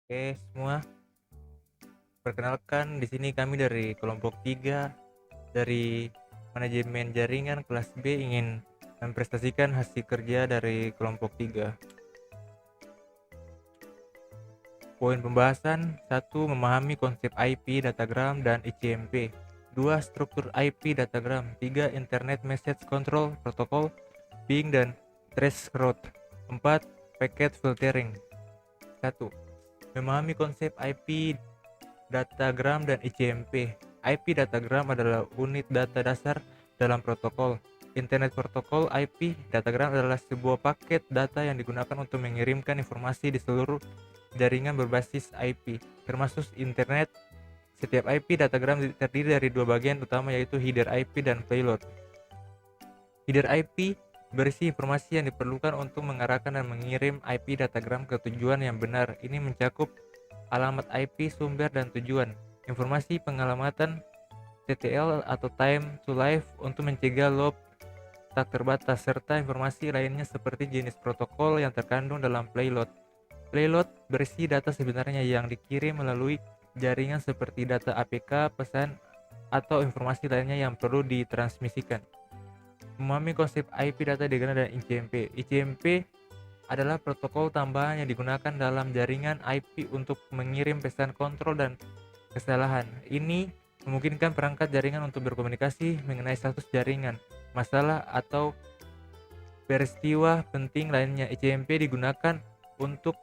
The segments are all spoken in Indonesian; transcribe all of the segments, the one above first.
Oke, semua. Perkenalkan, di sini kami dari kelompok 3 dari manajemen jaringan kelas B ingin mempresentasikan hasil kerja dari kelompok 3. Poin pembahasan: 1. Memahami konsep IP, datagram, dan ICMP. 2. Struktur IP, datagram. 3. Internet Message Control Protocol, ping, dan traceroute. 4. Packet filtering. 1. Memahami konsep IP, datagram, dan ICMP. IP datagram adalah unit data dasar dalam protokol. Internet Protokol IP datagram adalah sebuah paket data yang digunakan untuk mengirimkan informasi di seluruh jaringan berbasis IP, termasuk internet. Setiap IP datagram terdiri dari dua bagian utama, yaitu header IP dan payload. Header IP berisi informasi yang diperlukan untuk mengarahkan dan mengirim IP datagram ke tujuan yang benar. Ini mencakup alamat IP, sumber, dan tujuan, informasi pengalamatan TTL atau time to live untuk mencegah loop tak terbatas, serta informasi lainnya seperti jenis protokol yang terkandung dalam payload. Payload berisi data sebenarnya yang dikirim melalui jaringan seperti data APK, pesan, atau informasi lainnya yang perlu ditransmisikan. Memahami konsep IP data datagram dan ICMP. ICMP adalah protokol tambahan yang digunakan dalam jaringan IP untuk mengirim pesan kontrol dan kesalahan. Ini memungkinkan perangkat jaringan untuk berkomunikasi mengenai status jaringan, masalah, atau peristiwa penting lainnya. ICMP digunakan untuk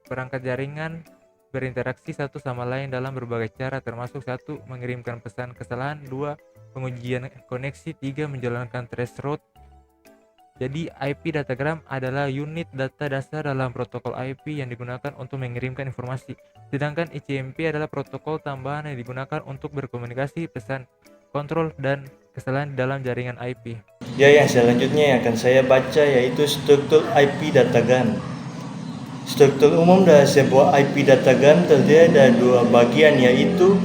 perangkat jaringan berinteraksi satu sama lain dalam berbagai cara, termasuk 1. Mengirimkan pesan kesalahan, 2. Pengujian koneksi, 3. Menjalankan traceroute. Jadi IP datagram adalah unit data dasar dalam protokol IP yang digunakan untuk mengirimkan informasi. Sedangkan ICMP adalah protokol tambahan yang digunakan untuk berkomunikasi, pesan, kontrol, dan kesalahan di dalam jaringan IP. Ya, yang selanjutnya yang akan saya baca yaitu struktur IP datagram. Struktur umum dari sebuah IP datagram terdiri dari dua bagian, yaitu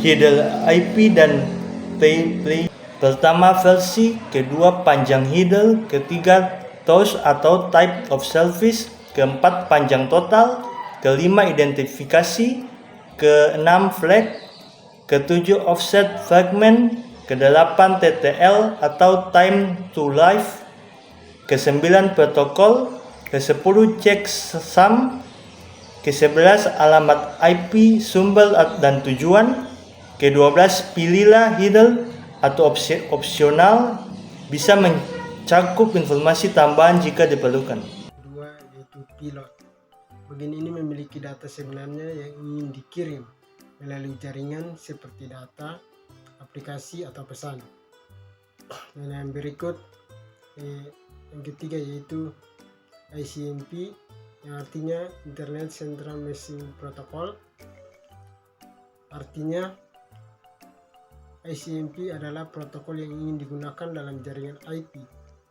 header IP dan play. Pertama versi, kedua panjang header, ketiga toast atau type of service, keempat panjang total, kelima identifikasi, keenam flag, ketujuh offset fragment, kedelapan TTL atau time to live, ke-9 protokol, ke-10 checksum, ke-11 alamat IP, sumber dan tujuan, ke-12 pilihlah header atau opsional, bisa mencakup informasi tambahan jika diperlukan. Kedua yaitu pilot. Bagian ini memiliki data sebenarnya yang ingin dikirim melalui jaringan seperti data, aplikasi, atau pesan. Dan yang berikut yang ketiga yaitu ICMP, yang artinya Internet Central Messaging Protocol. Artinya ICMP adalah protokol yang ingin digunakan dalam jaringan IP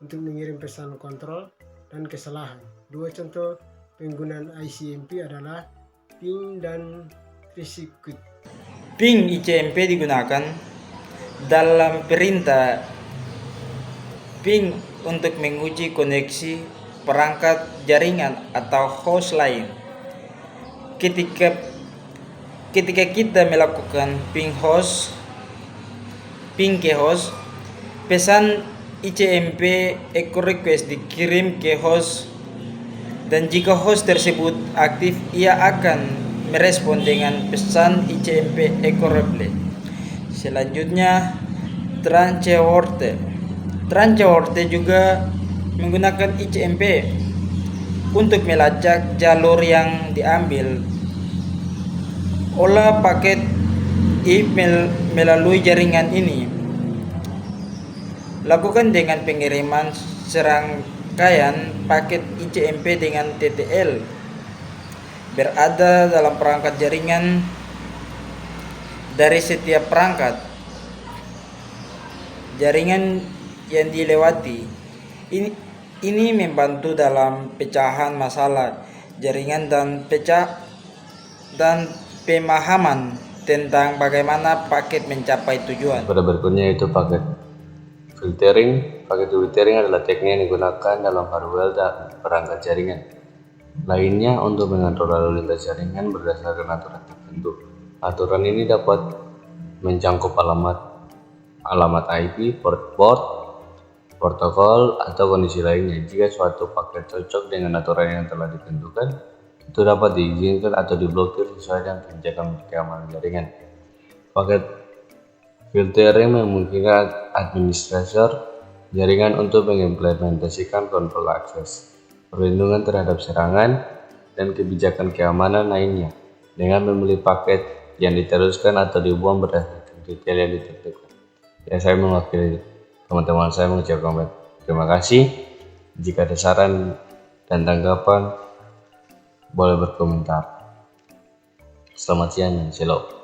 untuk mengirim pesan kontrol dan kesalahan. Dua contoh penggunaan ICMP adalah ping dan traceroute. Ping ICMP digunakan dalam perintah ping untuk menguji koneksi perangkat jaringan atau host lain. Ketika kita melakukan ping ke host, pesan ICMP echo request dikirim ke host, dan jika host tersebut aktif, ia akan merespon dengan pesan ICMP echo reply. Selanjutnya, tranceorte. Tranceorte juga menggunakan ICMP untuk melacak jalur yang diambil oleh paket email melalui jaringan ini. Lakukan dengan pengiriman serangkaian paket ICMP dengan TTL berada dalam perangkat jaringan dari setiap perangkat jaringan yang dilewati. Ini membantu dalam pecahan masalah jaringan dan pemahaman tentang bagaimana paket mencapai tujuan. Pada berikutnya itu paket filtering. Paket filtering adalah teknik yang digunakan dalam hardware dan perangkat jaringan. lainnya untuk mengatur lalu lintas jaringan berdasarkan aturan tertentu. Aturan ini dapat mencangkup alamat IP, port, protokol, atau kondisi lainnya. Jika suatu paket cocok dengan aturan yang telah ditentukan, itu dapat diizinkan atau diblokir sesuai dengan kebijakan keamanan jaringan. Paket filtering memungkinkan administrator jaringan untuk mengimplementasikan kontrol akses, perlindungan terhadap serangan, dan kebijakan keamanan lainnya dengan memilih paket yang diteruskan atau dibuang berdasarkan kriteria yang ditentukan. Ya, saya mewakili teman-teman saya mengucapkan terima kasih. Jika ada saran dan tanggapan, boleh berkomentar. Selamat siang dan shalom.